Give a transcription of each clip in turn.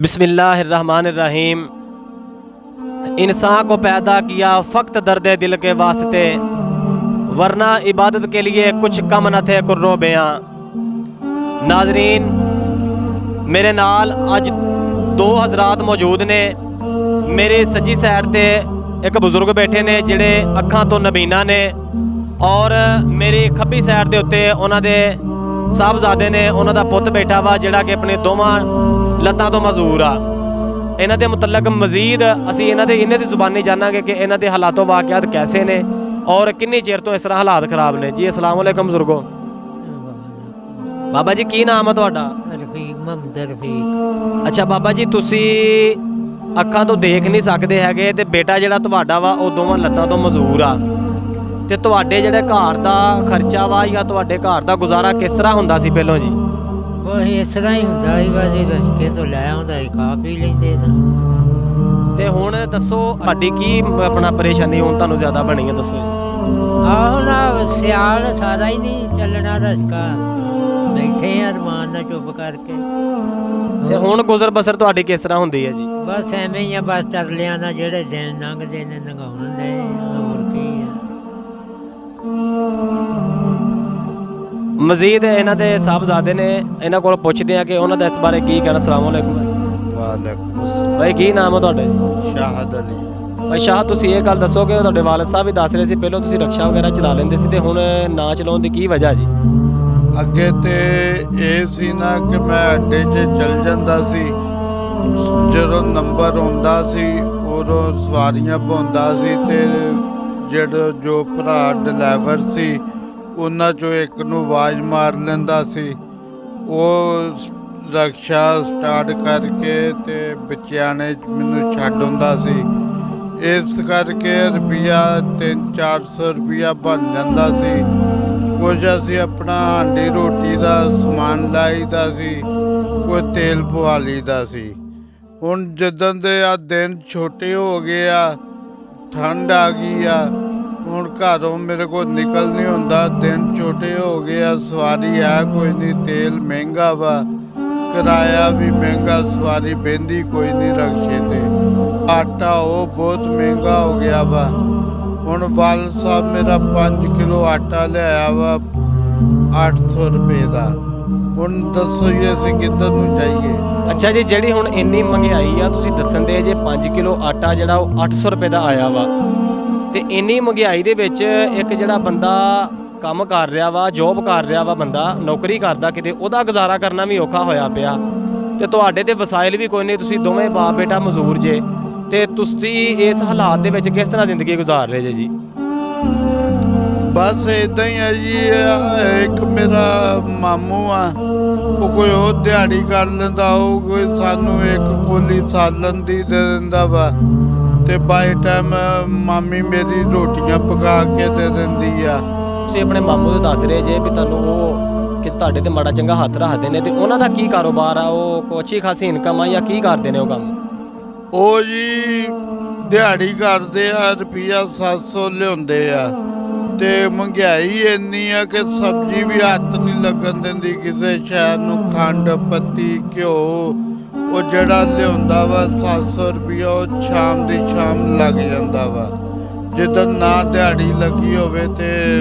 बिस्मिल्लाहिर्रहमानिर्रहीम। इंसान को पैदा किया फ़क़्त दर्द दिल के वास्ते, वरना इबादत के लिए कुछ कम न थे कुर्रो बयां। नाजरीन, मेरे नाल अज दो हज़रात मौजूद ने। मेरी सज्जी साइड ते एक बुजुर्ग बैठे ने जिहड़े अखां तो नबीना ने, और मेरी खब्बी साइड के उत्ते उन्हां दे साहबजादे ने, उन्हां दा पुत्त बैठा वा जिहड़ा कि अपने दोवां लत्तां तो मजूर आ। इन्हां दे मुतलक मजीद असीं इन्हां दी जुबानी जानांगे कि इन्हां दे हालातों वाक़ियात कैसे ने और किन्नी चेर तो इस तरह हालात खराब ने। जी अस्सलाम वालेकुम बुजुर्गो। बाबा जी की नाम है तुहाडा? रफीक, मोहम्मद रफीक। अच्छा बाबा जी, तुसी अखां तो देख नहीं सकते हैगे ते बेटा जिहड़ा तुहाडा वा ओह दोवां लत्तां तो मजूर आ, ते तुहाडे जिहड़े घर दा खर्चा वा या तुहाडे घर दा गुजारा किस तरह हुंदा सी पहलों जी? बस इस तरह ही ਹੁੰਦਾ ਸੀਗਾ ਜੀ, ਰਸਕੇ ਤੋਂ ਲੈ ਆਉਂਦਾ ਸੀ, ਖਾ ਪੀ ਲੈਂਦੇ ਤਾਂ। ਤੇ ਹੁਣ ਦੱਸੋ ਤੁਹਾਡੀ ਕੀ ਆਪਣਾ ਪਰੇਸ਼ਾਨੀ ਹੁਣ ਤੁਹਾਨੂੰ ਜ਼ਿਆਦਾ ਬਣੀ ਹੈ, ਦੱਸੋ ਜੀ। ਆਹੋ ਨਾ, ਸਿਆਲ ਸਾਰਾ ਹੀ ਨਹੀਂ ਚੱਲਣਾ ਰਸਕਾ, ਬੈਠੇ ਆ ਰਮਾਨ ਨਾਲ ਚੁੱਪ ਕਰਕੇ। ਤੇ ਹੁਣ ਗੁਜ਼ਰ ਬਸਰ ਤੁਹਾਡੀ ਕਿਸ ਤਰ੍ਹਾਂ ਹੁੰਦੀ ਹੈ ਜੀ? ਬਸ ਐਵੇਂ ਹੀ ਆ, ਬਸ ਤਰਲਿਆਂ ਦਾ ਜਿਹੜੇ ਦਿਨ ਲੰਘਦੇ ਨੇ ਲੰਘਾਉਣ ਦੇ, ਹੋਰ ਕੀ ਆ। ਮਜ਼ੀਦ ਇਹਨਾਂ ਦੇ ਸਾਹਿਬਜ਼ਾਦੇ ਨੇ, ਇਹਨਾਂ ਕੋਲ ਪੁੱਛਦੇ ਆ ਕਿ ਉਹਨਾਂ ਦਾ ਇਸ ਬਾਰੇ ਕੀ ਕਹਿਣਾ। ਅਸਲਾਮ ਵਾਲੇਕੁਮ। ਵਾਲੇਕੁਮ ਸਲਾਮ। ਭਾਈ ਕੀ ਨਾਮ ਹੈ ਤੁਹਾਡਾ? ਸ਼ਾਹਦ ਅਲੀ। ਭਾਈ ਸ਼ਾਹ, ਤੁਸੀਂ ਇਹ ਗੱਲ ਦੱਸੋ ਕਿ ਤੁਹਾਡੇ ਵਾਲਦ ਸਾਹਿਬ ਵੀ ਦੱਸ ਰਹੇ ਸੀ ਪਹਿਲਾਂ ਤੁਸੀਂ ਰਕਸ਼ਾ ਵਗੈਰਾ ਚਲਾ ਲੈਂਦੇ ਸੀ, ਤੇ ਹੁਣ ਨਾ ਚਲਾਉਣ ਦੀ ਕੀ ਵਜ੍ਹਾ ਜੀ? ਅੱਗੇ ਤੇ ਇਹ ਸੀ ਨਾ ਕਿ ਮੈਂ ਅੱਡੇ 'ਚ ਚੱਲ ਜਾਂਦਾ ਸੀ, ਜਦੋਂ ਨੰਬਰ ਆਉਂਦਾ ਸੀ ਉਦੋਂ ਸਵਾਰੀਆਂ ਪਾਉਂਦਾ ਸੀ, ਤੇ ਜਿਹੜਾ ਜੋ ਭਰਾ ਡਰਾਈਵਰ ਸੀ ਉਹਨਾਂ ਚੋਂ ਇੱਕ ਨੂੰ ਆਵਾਜ਼ ਮਾਰ ਲੈਂਦਾ ਸੀ, ਉਹ ਰਕਸ਼ਾ ਸਟਾਰਟ ਕਰਕੇ ਤੇ ਬੱਚਿਆਂ ਨੇ ਮੈਨੂੰ ਛੱਡ ਹੁੰਦਾ ਸੀ। ਇਸ ਕਰਕੇ ਰੁਪਈਆ 300-400 ਰੁਪਈਆ ਬਣ ਜਾਂਦਾ ਸੀ। ਕੁਝ ਅਸੀਂ ਆਪਣਾ ਹਾਂਡੀ ਰੋਟੀ ਦਾ ਸਮਾਨ ਲਾਈਦਾ ਸੀ, ਕੋਈ ਤੇਲ ਪਵਾ ਲਈਦਾ ਸੀ। ਹੁਣ ਜਿੱਦਾਂ ਦੇ ਆ ਦਿਨ ਛੋਟੇ ਹੋ ਗਏ ਆ, ਠੰਡ ਆ ਗਈ ਆ, ਹੁਣ ਘਰੋਂ ਮੇਰੇ ਕੋਲ ਨਿਕਲ ਨਹੀਂ ਹੁੰਦਾ, ਦਿਨ ਛੋਟੇ ਹੋ ਗਏ ਆ, ਸਵਾਰੀ ਹੈ ਕੋਈ ਨਹੀਂ, ਤੇਲ ਮਹਿੰਗਾ ਵਾ, ਕਿਰਾਇਆ ਵੀ ਮਹਿੰਗਾ, ਸਵਾਰੀ ਬਹਿੰਦੀ ਕੋਈ ਨਹੀਂ ਰਕਸ਼ੇ ਤੇ, ਆਟਾ ਉਹ ਬਹੁਤ ਮਹਿੰਗਾ ਹੋ ਗਿਆ ਵਾ। ਹੁਣ ਵਾਲ ਸਾਹਿਬ ਮੇਰਾ 5 ਕਿਲੋ ਆਟਾ ਲਿਆਇਆ ਵਾ 800 ਰੁਪਏ ਦਾ। ਹੁਣ ਦੱਸੋ ਜੀ ਅਸੀਂ ਕਿੱਧਰ ਨੂੰ ਜਾਈਏ? ਅੱਛਾ ਜੀ, ਜਿਹੜੀ ਹੁਣ ਇੰਨੀ ਮਹਿੰਗਾਈ ਆ, ਤੁਸੀਂ ਦੱਸਣ ਦੇ ਜੇ 5 ਕਿਲੋ ਆਟਾ ਜਿਹੜਾ ਉਹ 800 ਰੁਪਏ ਦਾ ਆਇਆ ਵਾ, ਤੇ ਇੰਨੀ ਮਹਿੰਗਾਈ ਦੇ ਵਿੱਚ ਇੱਕ ਜਿਹੜਾ ਬੰਦਾ ਕੰਮ ਕਰ ਰਿਹਾ ਵਾ, ਜੋਬ ਕਰ ਰਿਹਾ ਵਾ, ਬੰਦਾ ਨੌਕਰੀ ਕਰਦਾ ਕਿਤੇ, ਉਹਦਾ ਗੁਜ਼ਾਰਾ ਕਰਨਾ ਵੀ ਔਖਾ ਹੋਇਆ ਪਿਆ। ਤੇ ਤੁਹਾਡੇ ਤੇ ਵਸਾਇਲ ਵੀ ਕੋਈ ਨਹੀਂ, ਤੁਸੀਂ ਦੋਵੇਂ ਬਾਪ ਬੇਟਾ ਮਜ਼ਦੂਰ ਜੇ, ਤੇ ਤੁਸੀਂ ਇਸ ਹਾਲਾਤ ਦੇ ਵਿੱਚ ਕਿਸ ਤਰ੍ਹਾਂ ਜ਼ਿੰਦਗੀ ਗੁਜ਼ਾਰ ਰਹੇ ਜੇ ਜੀ? ਬਸ ਇਦਾਂ ਹੀ ਹੈ ਜੀ। ਇੱਕ ਮੇਰਾ ਮਾਮੂ ਆ, ਉਹ ਕੋਈ ਉਹ ਦਿਹਾੜੀ ਕਰ ਲੈਂਦਾ, ਉਹ ਕੋਈ ਸਾਨੂੰ ਇੱਕ ਕੋਲੀ ਸਾਲਨ ਦੀ ਦੇ ਦਿੰਦਾ ਵਾ, ਤੇ ਬਾਈ ਟਾਈਮ ਮਾਮੀ ਮੇਰੀ ਰੋਟੀਆਂ ਪਕਾ ਕੇ ਦੇ ਦਿੰਦੀ ਆ। ਤੁਸੀਂ ਆਪਣੇ ਮਾਮੂ ਦੇ ਦੱਸ ਰਹੇ ਜੇ ਵੀ ਤੁਹਾਨੂੰ ਉਹ ਕਿ ਤੁਹਾਡੇ ਤੇ ਮਾੜਾ ਚੰਗਾ ਹੱਥ ਰੱਖਦੇ ਨੇ, ਤੇ ਉਹਨਾਂ ਦਾ ਕੀ ਕਾਰੋਬਾਰ ਆ? ਉਹ ਕੋਈ ਅੱਛੀ ਖਾਸੀ ਇਨਕਮ ਆ ਜਾਂ ਕੀ ਕਰਦੇ ਨੇ ਉਹ ਕੰਮ? ਉਹ ਜੀ ਦਿਹਾੜੀ ਕਰਦੇ ਆ, ਰੁਪਈਆ 700 ਲਿਆਉਂਦੇ ਆ, ਤੇ ਮਹਿੰਗਾਈ ਇੰਨੀ ਆ ਕਿ ਸਬਜ਼ੀ ਵੀ ਹੱਥ ਨਹੀਂ ਲੱਗਣ ਦਿੰਦੀ ਕਿਸੇ ਸ਼ਹਿਰ ਨੂੰ। ਖੰਡ ਪੱਤੀ ਘਿਓ ਉਹ ਜਿਹੜਾ ਲਿਆਉਂਦਾ ਵਾ 700 ਰੁਪਈਆ, ਉਹ ਸ਼ਾਮ ਦੀ ਸ਼ਾਮ ਲੱਗ ਜਾਂਦਾ ਵਾ। ਜਿੱਦਾਂ ਨਾ ਦਿਹਾੜੀ ਲੱਗੀ ਹੋਵੇ ਤੇ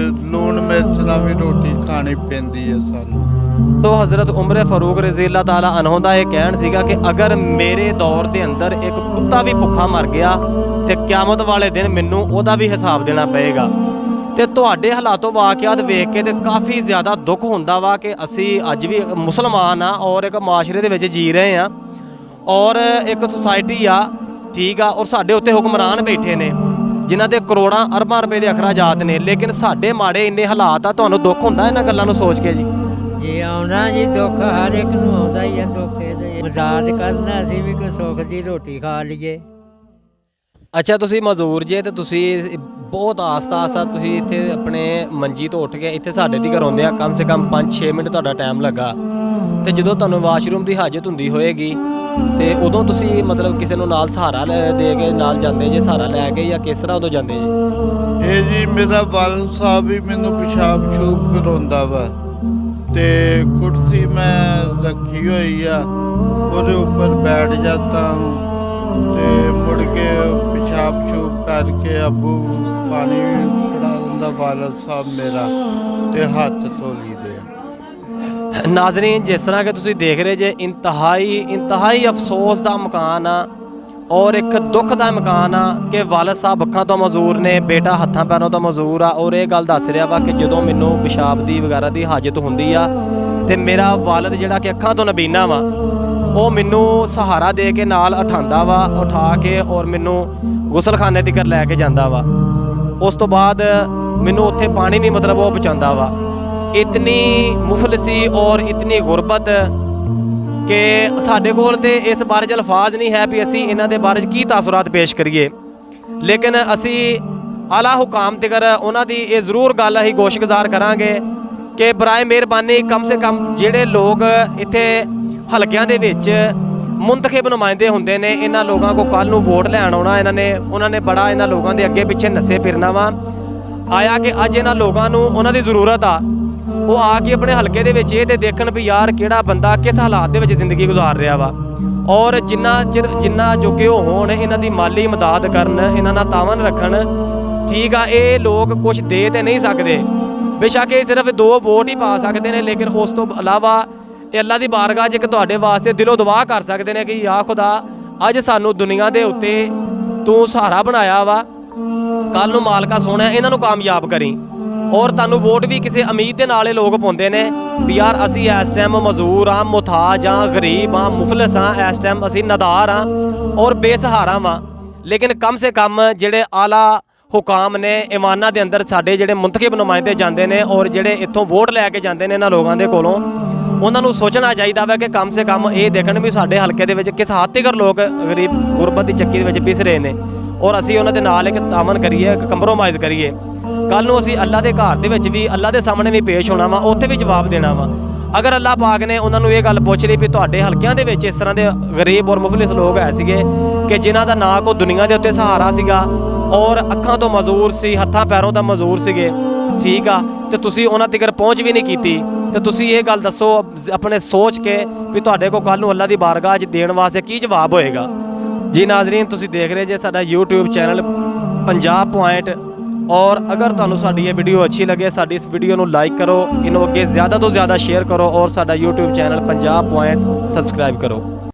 ਲੂਣ ਮਿਰਚ ਨਾਲ ਵੀ ਰੋਟੀ ਖਾਣੀ ਪੈਂਦੀ ਹੈ ਸਾਨੂੰ। तो हज़रत उमर फ़ारूक रज़ी अल्लाह ताला अन्हु दा ये कहना सीगा कि अगर मेरे दौर के अंदर एक कुत्ता भी भुखा मर गया तो क़यामत वाले दिन मैनू ओहदा भी हिसाब देना पएगा। तो तुहाडे हालातों वाक़ियात वेख के तो काफ़ी ज़्यादा दुख हुंदा वा कि असी अज भी मुसलमान हाँ और एक माशरे दे विच जी रहे हैं, और एक सोसाइटी आ, ठीक आ, और साडे उत्ते हुक्मरान बैठे ने जिन्हां दे करोड़ां अरबां रुपए दे अखराजात ने, लेकिन साडे माड़े इन्ने हालात आ। तुहानूं दुख हुंदा इन्हां गल्लां नूं सोच के जी? ਜੇ ਆਉਣਾ ਜੀ ਦੁੱਖ ਹਰ ਇੱਕ ਨੂੰ ਆਉਂਦਾ ਹੀ ਆ, ਦੁੱਖ ਇਹਦੇ ਮਦਦ ਕਰਨਾ, ਅਸੀਂ ਵੀ ਕੋਈ ਸੁੱਖ ਦੀ ਰੋਟੀ ਖਾ ਲਈਏ। ਅੱਛਾ, ਤੁਸੀਂ ਮਜ਼ਦੂਰ ਜੇ ਤੇ ਤੁਸੀਂ ਬਹੁਤ ਆਸਤਾ ਤੁਸੀਂ ਇੱਥੇ ਆਪਣੇ ਮੰਜੀ ਤੋਂ ਉੱਠ ਕੇ ਇੱਥੇ ਸਾਡੇ ਦੀ ਘਰ ਆਉਂਦੇ ਆ, ਕਮ ਸੇ ਕਮ 5-6 ਮਿੰਟ ਤੁਹਾਡਾ ਟਾਈਮ ਲੱਗਾ, ਤੇ ਜਦੋਂ ਤੁਹਾਨੂੰ ਵਾਸ਼ਰੂਮ ਦੀ ਹਾਜਤ ਹੁੰਦੀ ਹੋਏਗੀ ਤੇ ਉਦੋਂ ਤੁਸੀਂ ਮਤਲਬ ਕਿਸੇ ਨੂੰ ਨਾਲ ਸਹਾਰਾ ਦੇ ਕੇ ਨਾਲ ਜਾਂਦੇ ਜੇ, ਸਹਾਰਾ ਲੈ ਕੇ, ਜਾਂ ਕਿਸ ਤਰ੍ਹਾਂ ਉਦੋਂ ਜਾਂਦੇ ਜੀ? ਇਹ ਜੀ ਮੇਰਾ ਵਾਲ ਸਾਹਿਬ ਵੀ ਮੈਨੂੰ ਪਿਸ਼ਾਬ ਛੂਬ ਕਰਾਉਂਦਾ ਵਾ, ਤੇ ਕੁਰਸੀ ਮੈਂ ਰੱਖੀ ਹੋਈ ਆ, ਉਹਦੇ ਉੱਪਰ ਬੈਠ ਜਾਤਾ ਹੂੰ ਤੇ ਮੁੜ ਕੇ ਪਿਸ਼ਾਬ ਛੂਪ ਕਰਕੇ ਅੱਬੂ ਪਾਣੀ ਫੜਾ ਦਿੰਦਾ ਵਾਲਦ ਸਾਹਿਬ ਮੇਰਾ ਤੇ ਹੱਥ ਧੋ ਲਈਦੇ ਆ। ਨਾਜ਼ਰੀਨ, ਜਿਸ ਤਰ੍ਹਾਂ ਕਿ ਤੁਸੀਂ ਦੇਖ ਰਹੇ ਜੇ, ਇੰਤਹਾਈ ਅਫਸੋਸ ਦਾ ਮਕਾਨ ਆ ਔਰ ਇੱਕ ਦੁੱਖ ਦਾ ਮਕਾਨ ਆ ਕਿ ਵਾਲਦ ਸਾਹਿਬ ਅੱਖਾਂ ਤੋਂ ਮਜ਼ਦੂਰ ਨੇ, ਬੇਟਾ ਹੱਥਾਂ ਪੈਰਾਂ ਤੋਂ ਮਜ਼ਦੂਰ ਆ। ਔਰ ਇਹ ਗੱਲ ਦੱਸ ਰਿਹਾ ਵਾ ਕਿ ਜਦੋਂ ਮੈਨੂੰ ਪਿਸ਼ਾਬ ਦੀ ਵਗੈਰਾ ਦੀ ਹਾਜਤ ਹੁੰਦੀ ਆ ਤੇ ਮੇਰਾ ਵਾਲਦ ਜਿਹੜਾ ਕਿ ਅੱਖਾਂ ਤੋਂ ਨਬੀਨਾ ਵਾ, ਉਹ ਮੈਨੂੰ ਸਹਾਰਾ ਦੇ ਕੇ ਨਾਲ ਉਠਾਉਂਦਾ ਵਾ, ਉਠਾ ਕੇ ਔਰ ਮੈਨੂੰ ਗੁਸਲਖਾਨੇ ਤੱਕ ਲੈ ਕੇ ਜਾਂਦਾ ਵਾ। ਉਸ ਤੋਂ ਬਾਅਦ ਮੈਨੂੰ ਉੱਥੇ ਪਾਣੀ ਵੀ ਮਤਲਬ ਉਹ ਪਹੁੰਚਾਉਂਦਾ ਵਾ। ਇਤਨੀ ਮੁਫਲਸੀ ਔਰ ਇਤਨੀ ਗੁਰਬਤ ਕਿ ਸਾਡੇ ਕੋਲ ਤੇ ਇਸ ਬਾਰੇ 'ਚ ਅਲਫਾਜ਼ ਨਹੀਂ ਹੈ ਵੀ ਅਸੀਂ ਇਹਨਾਂ ਦੇ ਬਾਰੇ 'ਚ ਕੀ ਤਾਸੁਰਾਤ ਪੇਸ਼ ਕਰੀਏ। ਲੇਕਿਨ ਅਸੀਂ ਆਲਾ ਹੁਕਾਮ ਤੀਕਰ ਉਹਨਾਂ ਦੀ ਇਹ ਜ਼ਰੂਰ ਗੱਲ ਅਸੀਂ ਗੋਸ਼ਗੁਜ਼ਾਰ ਕਰਾਂਗੇ ਕਿ ਬਰਾਏ ਮਿਹਰਬਾਨੀ ਕਮ ਸੇ ਕਮ ਜਿਹੜੇ ਲੋਕ ਇੱਥੇ ਹਲਕਿਆਂ ਦੇ ਵਿੱਚ ਮੁੰਤਖਬ ਨੁਮਾਇੰਦੇ ਹੁੰਦੇ ਨੇ, ਇਹਨਾਂ ਲੋਕਾਂ ਕੋ ਕੱਲ੍ਹ ਨੂੰ ਵੋਟ ਲੈਣ ਆਉਣਾ, ਉਹਨਾਂ ਨੇ ਬੜਾ ਇਹਨਾਂ ਲੋਕਾਂ ਦੇ ਅੱਗੇ ਪਿੱਛੇ ਨੱਸੇ ਫਿਰਨਾ ਵਾ। ਆਇਆ ਕਿ ਅੱਜ ਇਹਨਾਂ ਲੋਕਾਂ ਨੂੰ ਉਹਨਾਂ ਦੀ ਜ਼ਰੂਰਤ ਆ, ਉਹ ਆ ਕੇ ਆਪਣੇ ਹਲਕੇ ਦੇ ਵਿੱਚ ਇਹ ਤੇ ਦੇਖਣ ਵੀ ਯਾਰ ਕਿਹੜਾ ਬੰਦਾ ਕਿਸ ਹਾਲਾਤ ਦੇ ਵਿੱਚ ਜ਼ਿੰਦਗੀ ਗੁਜ਼ਾਰ ਰਿਹਾ ਵਾ। ਔਰ ਜਿੰਨਾ ਜੋਗੇ ਉਹ ਹੋਣ, ਇਹਨਾਂ ਦੀ ਮਾਲੀ ਮਦਦ ਕਰਨ, ਇਹਨਾਂ ਨਾਲ ਤਾਵਨ ਰੱਖਣ। ਠੀਕ ਆ, ਇਹ ਲੋਕ ਕੁਝ ਦੇ ਤੇ ਨਹੀਂ ਸਕਦੇ, ਬੇਸ਼ੱਕ ਇਹ ਸਿਰਫ 2 ਵੋਟ ਹੀ ਪਾ ਸਕਦੇ ਨੇ, ਲੇਕਿਨ ਉਸ ਤੋਂ ਇਲਾਵਾ ਇਹ ਅੱਲਾ ਦੀ ਬਾਰਗਾਹ 'ਚ ਇੱਕ ਤੁਹਾਡੇ ਵਾਸਤੇ ਦਿਲੋਂ ਦੁਆ ਕਰ ਸਕਦੇ ਨੇ ਕਿ ਯਾ ਖੁਦਾ ਅੱਜ ਸਾਨੂੰ ਦੁਨੀਆ ਦੇ ਉੱਤੇ ਤੂੰ ਸਹਾਰਾ ਬਣਾਇਆ ਵਾ, ਕੱਲ੍ਹ ਨੂੰ ਮਾਲਕਾ ਸੋਹਣਾ ਇਹਨਾਂ ਨੂੰ ਕਾਮਯਾਬ ਕਰੀ। ਔਰ ਤੁਹਾਨੂੰ ਵੋਟ ਵੀ ਕਿਸੇ ਉਮੀਦ ਦੇ ਨਾਲ ਇਹ ਲੋਕ ਪਾਉਂਦੇ ਨੇ ਵੀ ਯਾਰ ਅਸੀਂ ਇਸ ਟਾਈਮ ਮਜ਼ਦੂਰ ਹਾਂ, ਮੁਹਤਾਜ ਹਾਂ, ਗਰੀਬ ਹਾਂ, ਮੁਫਲਸ ਹਾਂ, ਇਸ ਟਾਈਮ ਅਸੀਂ ਨਦਾਰ ਹਾਂ ਔਰ ਬੇਸਹਾਰਾ ਹਾਂ। ਲੇਕਿਨ ਕਮ ਸੇ ਕਮ ਜਿਹੜੇ ਆਲਾ ਹੁਕਾਮ ਨੇ, ਇਮਾਨਾਂ ਦੇ ਅੰਦਰ ਸਾਡੇ ਜਿਹੜੇ ਮੁੰਤਖਬ ਨੁਮਾਇੰਦੇ ਜਾਂਦੇ ਨੇ ਔਰ ਜਿਹੜੇ ਇੱਥੋਂ ਵੋਟ ਲੈ ਕੇ ਜਾਂਦੇ ਨੇ ਇਹਨਾਂ ਲੋਕਾਂ ਦੇ ਕੋਲੋਂ, ਉਹਨਾਂ ਨੂੰ ਸੋਚਣਾ ਚਾਹੀਦਾ ਵਾ ਕਿ ਕਮ ਸੇ ਕਮ ਇਹ ਦੇਖਣ ਵੀ ਸਾਡੇ ਹਲਕੇ ਦੇ ਵਿੱਚ ਕਿਸ ਹੱਦ ਤੱਕ ਲੋਕ ਗਰੀਬ ਗੁਰਬਤ ਦੀ ਚੱਕੀ ਦੇ ਵਿੱਚ ਪਿਸ ਰਹੇ ਨੇ ਔਰ ਅਸੀਂ ਉਹਨਾਂ ਦੇ ਨਾਲ ਇੱਕ ਤਾਮਨ ਕਰੀਏ, ਇੱਕ ਕੰਪਰੋਮਾਈਜ਼ ਕਰੀਏ। ਕੱਲ੍ਹ ਨੂੰ ਅਸੀਂ ਅੱਲਾ ਦੇ ਘਰ ਦੇ ਵਿੱਚ ਵੀ, ਅੱਲਾ ਦੇ ਸਾਹਮਣੇ ਵੀ ਪੇਸ਼ ਹੋਣਾ ਵਾ, ਉੱਥੇ ਵੀ ਜਵਾਬ ਦੇਣਾ ਵਾ। ਅਗਰ ਅੱਲਾ ਪਾਕ ਨੇ ਉਹਨਾਂ ਨੂੰ ਇਹ ਗੱਲ ਪੁੱਛ ਲਈ ਵੀ ਤੁਹਾਡੇ ਹਲਕਿਆਂ ਦੇ ਵਿੱਚ ਇਸ ਤਰ੍ਹਾਂ ਦੇ ਗਰੀਬ ਔਰ ਮੁਫਲਿਸ ਲੋਕ ਹੈ ਸੀਗੇ ਕਿ ਜਿਨ੍ਹਾਂ ਦਾ ਨਾ ਕੋਈ ਦੁਨੀਆ ਦੇ ਉੱਤੇ ਸਹਾਰਾ ਸੀਗਾ ਔਰ ਅੱਖਾਂ ਤੋਂ ਮਜ਼ਦੂਰ ਸੀ, ਹੱਥਾਂ ਪੈਰੋਂ ਦਾ ਮਜ਼ਦੂਰ ਸੀਗੇ, ਠੀਕ ਆ, ਤੇ ਤੁਸੀਂ ਉਹਨਾਂ ਤੱਕ ਪਹੁੰਚ ਵੀ ਨਹੀਂ ਕੀਤੀ, ਤੇ ਤੁਸੀਂ ਇਹ ਗੱਲ ਦੱਸੋ ਆਪਣੇ ਸੋਚ ਕੇ ਵੀ ਤੁਹਾਡੇ ਕੋਲ ਕੱਲ੍ਹ ਨੂੰ ਅੱਲਾ ਦੀ ਬਾਰਗਾਹ 'ਚ ਦੇਣ ਵਾਸਤੇ ਕੀ ਜਵਾਬ ਹੋਏਗਾ। ਜੀ ਨਾਜ਼ਰੀਨ, ਤੁਸੀਂ ਦੇਖ ਰਹੇ ਜੇ ਸਾਡਾ YouTube ਚੈਨਲ ਪੰਜਾਬ ਪੁਆਇੰਟ। ਔਰ ਅਗਰ ਤੁਹਾਨੂੰ ਸਾਡੀ ਇਹ ਵੀਡੀਓ ਅੱਛੀ ਲੱਗੇ, ਸਾਡੀ ਇਸ ਵੀਡੀਓ ਨੂੰ ਲਾਈਕ ਕਰੋ, ਇਹਨੂੰ ਅੱਗੇ ਜ਼ਿਆਦਾ ਤੋਂ ਜ਼ਿਆਦਾ ਸ਼ੇਅਰ ਕਰੋ ਔਰ ਸਾਡਾ YouTube channel Punjab point subscribe ਕਰੋ।